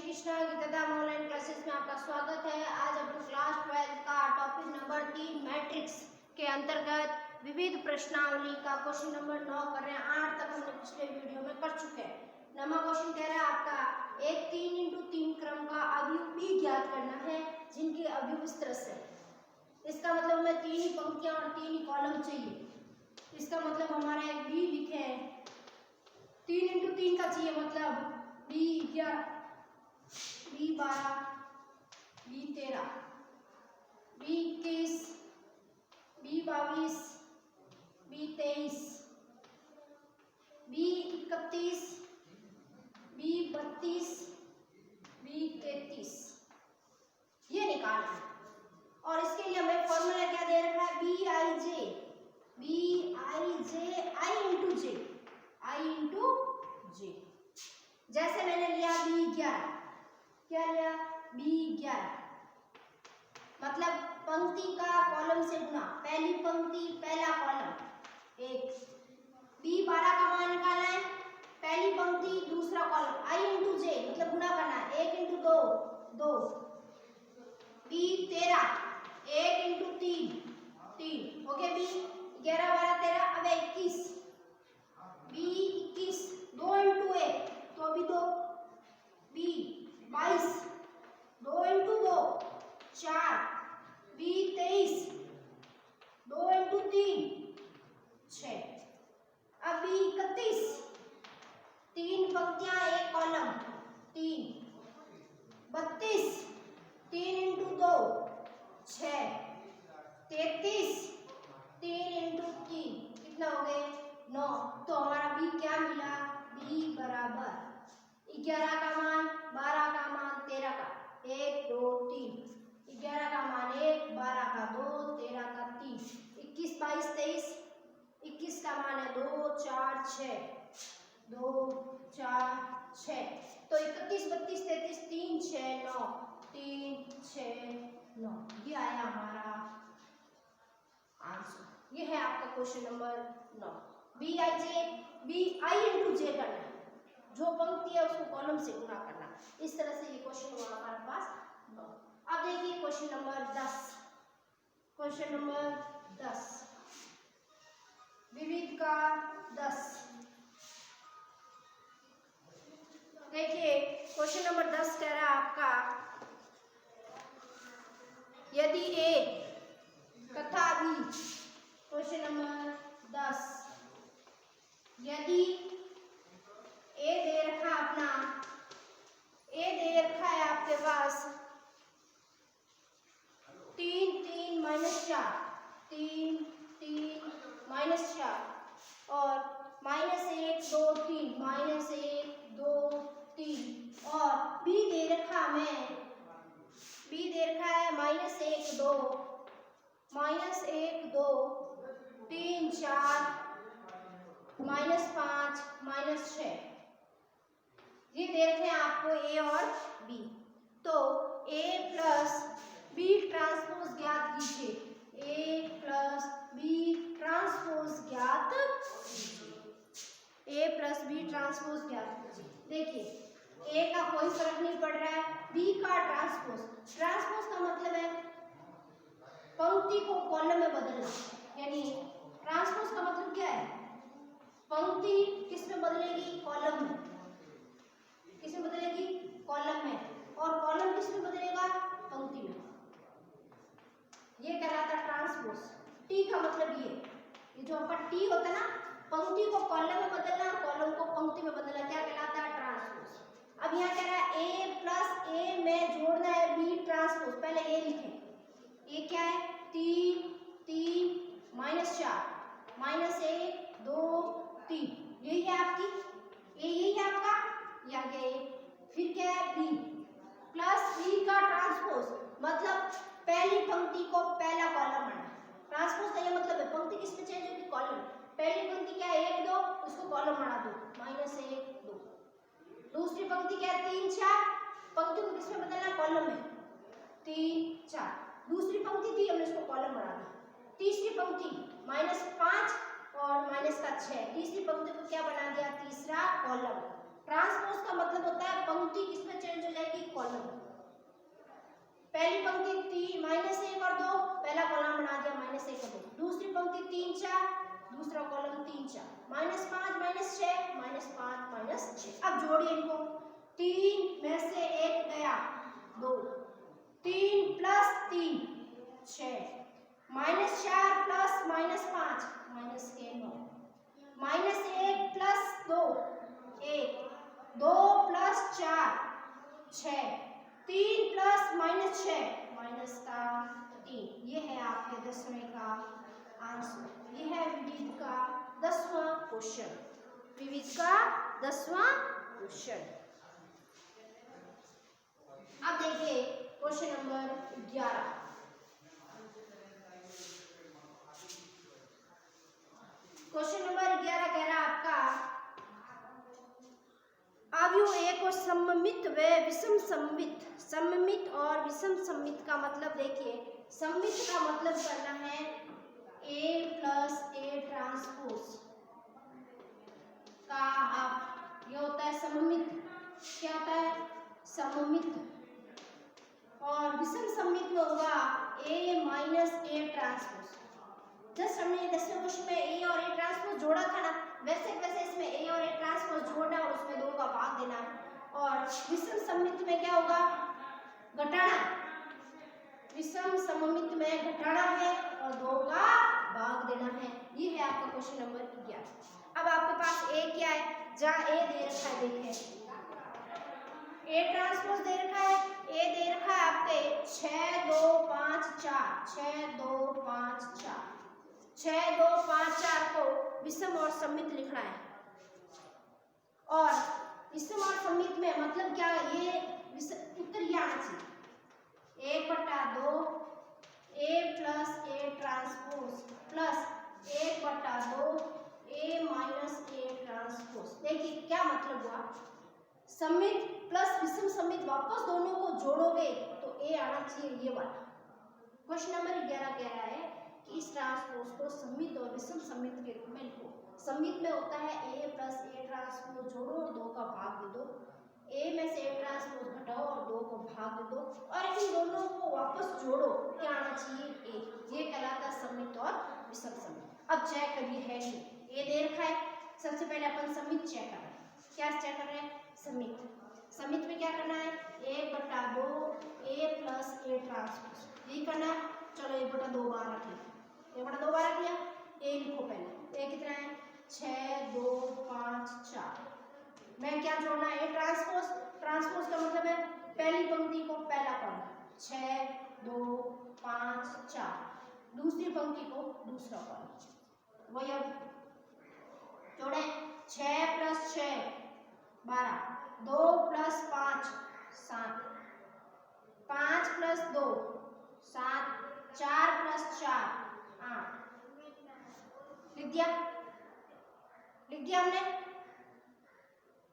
Krishna गीताधाम online classes में आपका स्वागत है। आज अपन क्लास 12 का टॉपिक नंबर 3 मैट्रिक्स के अंतर्गत विविध प्रश्नावली का क्वेश्चन नंबर 9 कर रहे हैं। 8 तक हमने पिछले वीडियो में कर चुके हैं। 9वां क्वेश्चन कह रहा है आपका एक 3x3 क्रम का अवयव b ज्ञात करना है जिनके अवयव इस तरह से। इसका मतलब हमें 3 ही पंक्तियां और 3 ही कॉलम चाहिए। इसका मतलब हमारा एक b लिखे हैं 3x3 का चाहिए, मतलब B11, B12, B13, B21, B22, B23, B31, B32, B33 ये निकालना है। और इसके लिए हमें फॉर्मूला क्या दे रखा है, I इंटू J। जैसे मैंने लिया B11, क्या लिया B11, मतलब पंक्ति का कॉलम से गुना, पहली पंक्ति पहला कॉलम एक। B12 का मान निकालना है, पहली पंक्ति दूसरा कॉलम, I इंटू J मतलब गुना करना है, 1 इंटू 2 2। B13 1 इंटू 3 3 हो गया। B11 12 13, अब 21। B21 2 इंटू 1 तो अभी 2। B22 2 into 2 4। B23 2 into 3 6। अब B31 3 पंक्तियां 1 कॉलम 3। 32 3 इंटू 2 6। 33 3 इंटू 3 कितना हो गए 9। तो हमारा B क्या मिला, B बराबर 11 का मान 12 का मान 13 का 1 2 3, 11 का मान 1 12 का 2 13 का 3, 21 22 23, 21 का मान है 2 4 6 2 4 6। तो 31 32 33 3 6 9 3 6 9 ये आया हमारा आंसर। ये है आपका question number 9। I into J करना है, जो पंक्ति है उसको कॉलम से गुना करना। इस तरह से ये क्वेश्चन हुआ हमारे पास 9। अब देखिए क्वेश्चन नंबर 10। क्वेश्चन नंबर 10 विविध का 10। देखिए क्वेश्चन नंबर 10 कह रहा है आपका यदि A तथा B। क्वेश्चन नंबर 10 यदि A दे रखा अपना, A दे रखा है आपके पास 3 3 माइनस 4 3 3 माइनस 4 और -1 2 3 -1 2 3 और B दे रखा हमें, B दे रखा है -1 2 -1 2 3 4 -5 -6 ये दे रखे हैं आपको A और B। तो A प्लस B ट्रांसपोज ज्ञात कीजिए। A प्लस B ट्रांसपोज ज्ञात कीजिए। A प्लस B ट्रांसपोज ज्ञात कीजिए। देखिए A का कोई फर्क नहीं पड़ रहा है, B का ट्रांसपोज। ट्रांसपोज का मतलब है पंक्ति को कॉलम में बदलना, यानी ट्रांसपोज का मतलब क्या है, पंक्ति किस में बदलेगी, कॉलम में। किस में बदलेगी, कॉलम में। और कॉलम किस में बदलेगा, पंक्ति में। ये कहलाता है ट्रांसपोज। टी का मतलब ये जो आपका टी होता है ना, पंक्ति को कॉलम में बदलना, कॉलम को पंक्ति में बदलना, क्या कहलाता है, ट्रांसपोज। अब यहाँ कह रहा है A प्लस A में जोड़ना है B ट्रांसपोज। पहले A लिखें, ये क्या है 3 3 -4 -1 2 3, यही है आपकी, यही है आपका, ये आ गया A। फिर क्या है B प्लस B का ट्रांसपोज, मतलब पहली पंक्ति को पहला कॉलम बनाना। ट्रांसपोज का ये मतलब है पंक्ति किस में चेंज होगी, कॉलम। पहली पंक्ति क्या है 1 2, उसको कॉलम बना दो -1 2। दूसरी पंक्ति क्या है 3 4, पंक्ति को किस में बदलना, कॉलम में 3 4। दूसरी पंक्ति थी, हमने इसको कॉलम बना दिया। तीसरी पंक्ति -5 और -6, तीसरी पंक्ति को क्या बना दिया, तीसरा कॉलम। ट्रांसपोज का मतलब होता है पंक्ति किसमें चेंज हो जाएगी, कॉलम। पहली पंक्ति -1 और 2, पहला कॉलम बना दिया -1 और 2। दूसरी पंक्ति 3 4, दूसरा कॉलम 3 4, -5 -6 -5 -6। अब जोड़िए इनको, 3 में से 1 गया 2, 3 + 3 6, -4 + -5 -9, -1 + 2 1, 2 + 4 6, 3 + -6 -3। ये है आपके 10वें का आंसर। ये है विविध का 10वां क्वेश्चन। विविध का 10वां क्वेश्चन। अब देखिए क्वेश्चन नंबर 11। क्वेश्चन नंबर 11 कह रहा है आपका अवयव ए को सममित व विषम सममित। सममित और विषम सममित का मतलब देखिए, सममित का मतलब करना है A + A ट्रांसपोज का हाफ, ये होता है सममित। क्या होता है, सममित। और विषम सममित में होगा A - A ट्रांसपोज। जस्ट हमने 10वें क्वेश्चन में A और A ट्रांसपोज जोड़ा था ना, वैसे वैसे इसमें A और A ट्रांसपोज जोड़ना और उसमें 2 का भाग देना है। और विषम सममित में क्या होगा, घटाना। विषम सममित में घटाना है और 2 का भाग देना है। ये है आपका क्वेश्चन नंबर 11। अब आपके पास A क्या है, जहाँ A दे रखा है, देखें A ट्रांसपोज दे रखा है, A दे रखा है आपके 6 2 5 4, 6 2 5 4, 6 2 5 4 को विषम और सममित लिखना है। और विषम और सममित में मतलब क्या, ये उत्तर ये आना चाहिए 1/2 A + A transpose plus 1/2 A - A transpose. देखिए क्या मतलब हुआ, सममित प्लस विषम सममित वापस दोनों को जोड़ोगे तो A आना चाहिए, ये वाला। क्वेश्चन नंबर 11 कह रहा है कि इस ट्रांसपोज को सममित और विषम सममित के रूप में लिखो। सममित में होता है A + A ट्रांसपोज जोड़ो और 2 का भाग दे दो। A में से A ट्रांसपोज घटाओ और 2 को भाग दे दो, और इन दोनों को वापस जोड़ो, क्या आना चाहिए, A। ये कहलाता है सममित और विषम सममित। अब चेक करिए, है नहीं, A दे रखा है। सबसे पहले अपन सममित चेक कर रहे हैं। क्या चेक कर रहे हैं, सममित। सममित में क्या करना है, 1/2 A + A ट्रांसपोज, यही करना है। चलो 1/2 बार रख लिया, 1/2 बार रख लिया। A लिखो पहले, A कितना है, 6 2 5 4। मैं क्या जोड़ना है, A ट्रांसपोज। ट्रांसपोज का मतलब है पहली पंक्ति को पहला कॉलम, 6 2 5 4, दूसरी पंक्ति को दूसरा कॉलम। वही अब जोड़े, 6 + 6 12, 2 + 5 7, 5 + 2 7, 4 + 4 8। लिख दिया, लिख दिया हमने।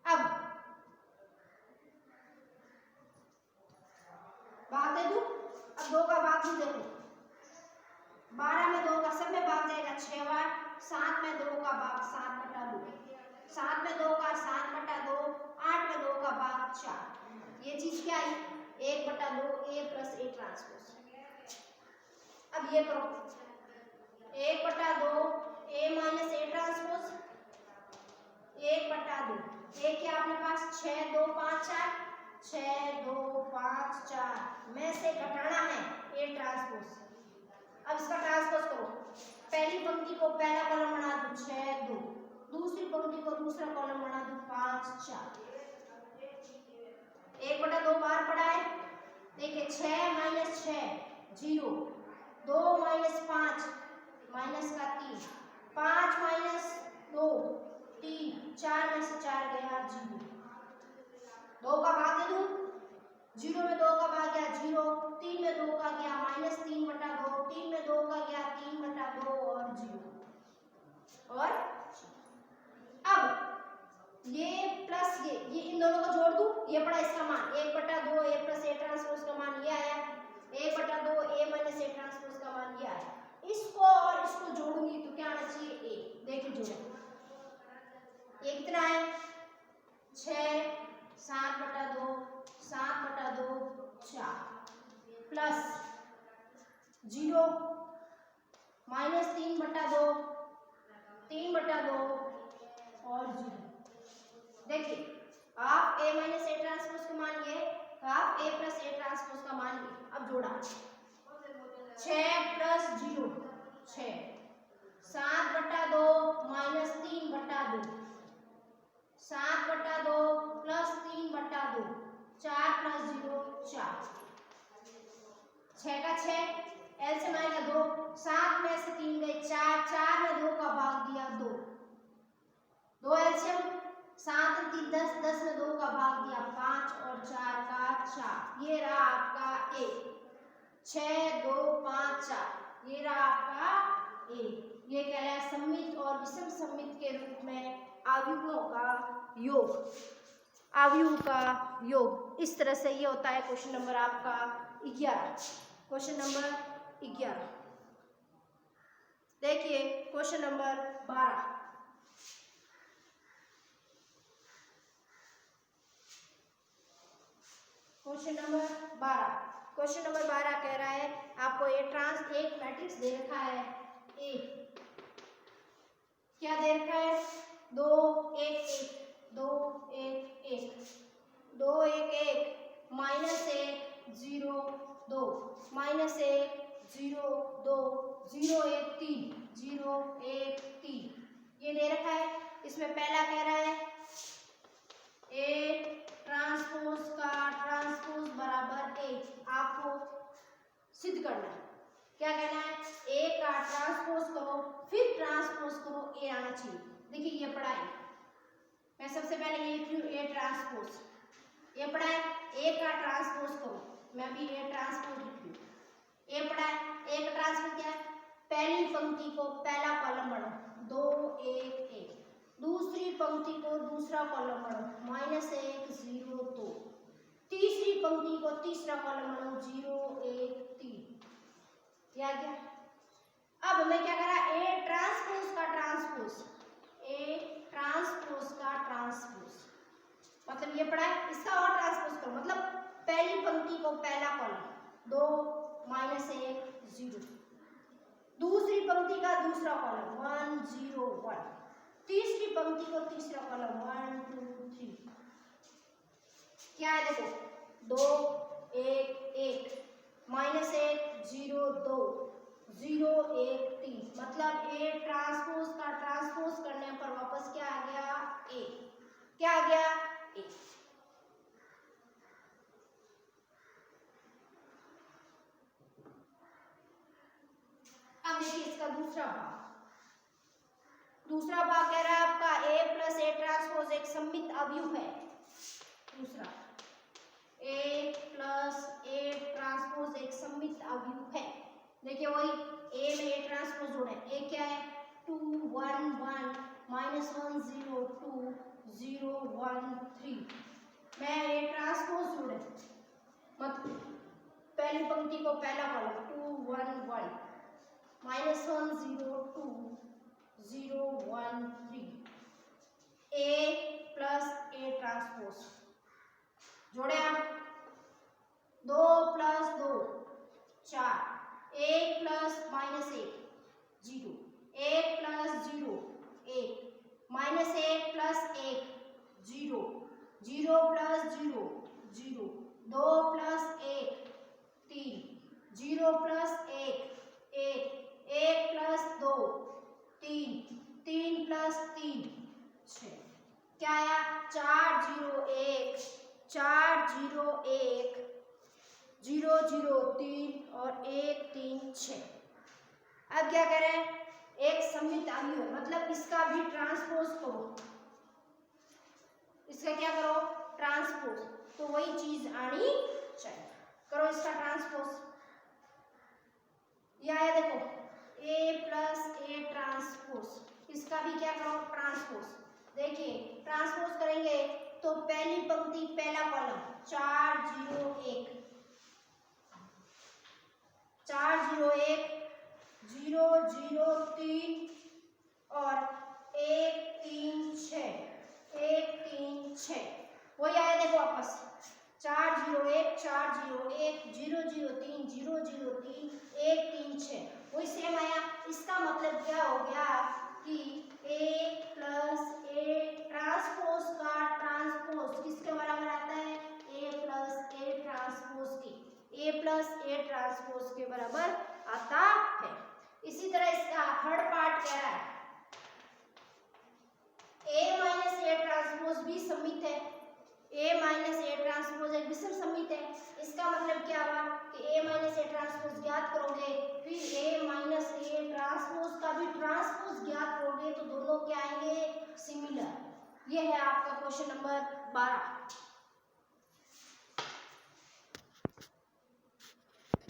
अब भाग दे दूं, अब 2 का भाग भी देखो, 12 में 2 का सब में भाग जाएगा 6 बार, 7 में 2 का भाग 7/2, 7 में 2 का 7/2, 8 में 2 का भाग 4। ये चीज क्या आई, 1/2 A + A ट्रांसपोज। अब ये करो, 1/2 A - A ट्रांसपोज, 1/2 A क्या अपने पास 6 2 5 4, 6 2 5 4 में से घटाना है A ट्रांसपोज। अब इसका ट्रांसपोज करो, पहली पंक्ति को पहला कॉलम बना दो 6 2, दूसरी पंक्ति को दूसरा कॉलम बना दो 5 4। 1/2 बार पड़ा है, देखिए 6 - 6 0, 2 - 5 -3, 5 - 2 3, 4 में से 4 गया 0। 2 का भाग दे दूं, 0 में 2 का भाग गया 0, 3 में 2 का गया -3/2, 3 में 2 का गया 3/2 और 0। और अब ये प्लस ये इन दोनों को जोड़ दूं, ये पड़ा इसका मान 1/2 A + A ट्रांसपोज का मान ये आया, 1/2 A - A ट्रांसपोज का मान ये आया। इसको और इसको जोड़ूंगी तो क्या आना चाहिए, A। देखिए जोड़े, ये कितना है 6 4 प्लस 0 माइनस 3/2 और 0। देखिए आप A माइनस ए ट्रांसपोज को मानिए, आप A प्लस ए ट्रांसपोज का मानिए। अब जोड़ा 6 प्लस 0 6 7/2 माइनस 3/2 7/2 प्लस 3/2 4 प्लस 0 4 6 का 6 एलसीएम आएगा 2 7 में से 3 गए 4 4 में 2 का भाग दिया 2 2 एलसीएम 7 और 3 10 10 में 2 का भाग दिया 5 और 4 का 4। ये रहा आपका A 6 2 5 4 ये रहा आपका A। ये कहलाया सममित और विषम सममित के रूप में अवयवों का योग, अवयवों का योग। इस तरह से ये होता है क्वेश्चन नंबर आपका 11। क्वेश्चन नंबर 11 देखिए क्वेश्चन नंबर 12। क्वेश्चन नंबर 12 कह रहा है आपको एक मैट्रिक्स दे रखा है ए, क्या दे रखा है 2 1 1 2 1 1 2 1 1 माइनस 1 0 2 माइनस 1 0 2 0 1 3 0 1 3 ये दे रखा है। इसमें पहला कह रहा है ए ट्रांसपोज का ट्रांसपोज बराबर ए। आपको सिद्ध करना है, क्या कहना है ए का ट्रांसपोज करो फिर ट्रांसपोज करो ए आना चाहिए। देखिए ये पढ़ा है, मैं सबसे पहले ये लिख लूं ए ट्रांसपोज। ये पढ़ा है ए का ट्रांसपोज करो, मैं भी ए ट्रांसपोज लिख लूं। ए पढ़ा है ए का ट्रांसपोज क्या है, पहली पंक्ति को पहला कॉलम बढ़ो 2 1 1, दूसरी पंक्ति को दूसरा कॉलम बढ़ो माइनस 1 0 2, तीसरी पंक्ति को तीसरा कॉलम बढ़ो 0 1 3। क्या गया? अब हमें क्या करा ए ट्रांसपोज का ट्रांसपोज, ए ट्रांसपोज का ट्रांसपोज मतलब ये पढ़ा है इसका और ट्रांसपोज करो, मतलब पहली पंक्ति को पहला कॉलम 2 माइनस 1 0, दूसरी पंक्ति का दूसरा कॉलम 1 0 1, तीसरी पंक्ति को तीसरा कॉलम 1 2 3। क्या है देखो 2 1 1 माइनस 1 0 2 0 1 3, मतलब ए ट्रांसपोज का ट्रांसपोज करने पर वापस क्या आ गया ए। क्या आ गया ए। अब देखिए इसका दूसरा भाग। दूसरा भाग कह रहा है आपका ए प्लस ए ट्रांसपोज एक सममित अवयव है। दूसरा ए प्लस ए ट्रांसपोज एक सममित अवयव है। देखिए वही ए में ए ट्रांसपोज जोड़े, ए क्या है 2 1 1 माइनस 1 0 2 0 1 3, मैं ए ट्रांसपोज जोड़े मतलब पहली पंक्ति को पहला column 2 1 1 minus 1 0 2 0 1 3, A plus A transpose जोड़े आप 2 plus 2 4, 1 plus minus 1 0, 1 plus 0 1, minus 1 plus 1 0, 0 plus 0 0, 2 plus 1 3, 0 plus 1 1, 1 plus 2 3, 3 plus 3 6। क्या आया 4 0 1 4 0 1 0 0 3 और 1 3 6। अब क्या कह रहे हैं एक सममित अवयव मतलब इसका भी ट्रांसपोज करो, इसका क्या करो ट्रांसपोज, तो वही चीज आनी चाहिए। करो इसका ट्रांसपोज। ये आया देखो ए प्लस ए ट्रांसपोज, इसका भी क्या करो ट्रांसपोज। देखिए ट्रांसपोज करेंगे तो पहली पंक्ति पहला कॉलम 4 0 1 4 0 1 0 0 3 और 1 3 6 1 3 6। वही आया देखो वापस 401 401 003 003 136 वही सेम आया। इसका मतलब क्या हो गया कि A प्लस A ट्रांसपोज का ट्रांसपोज किसके बराबर आता है? A प्लस A ट्रांसपोज के, A प्लस A ट्रांसपोज के बराबर आता है। इसी तरह इसका थर्ड पार्ट कह रहा है A माइनस A ट्रांसपोज भी समित है, A माइनस A ट्रांसपोज एक विषम समित है। इसका मतलब क्या हुआ कि A माइनस A ट्रांसपोज ज्ञात करोगे, फिर A माइनस A ट्रांसपोज का भी ट्रांसपोज ज्ञात करोगे तो दोनों क्या आएंगे? सिमिलर। ये है आपका क्वेश्चन नंबर 12।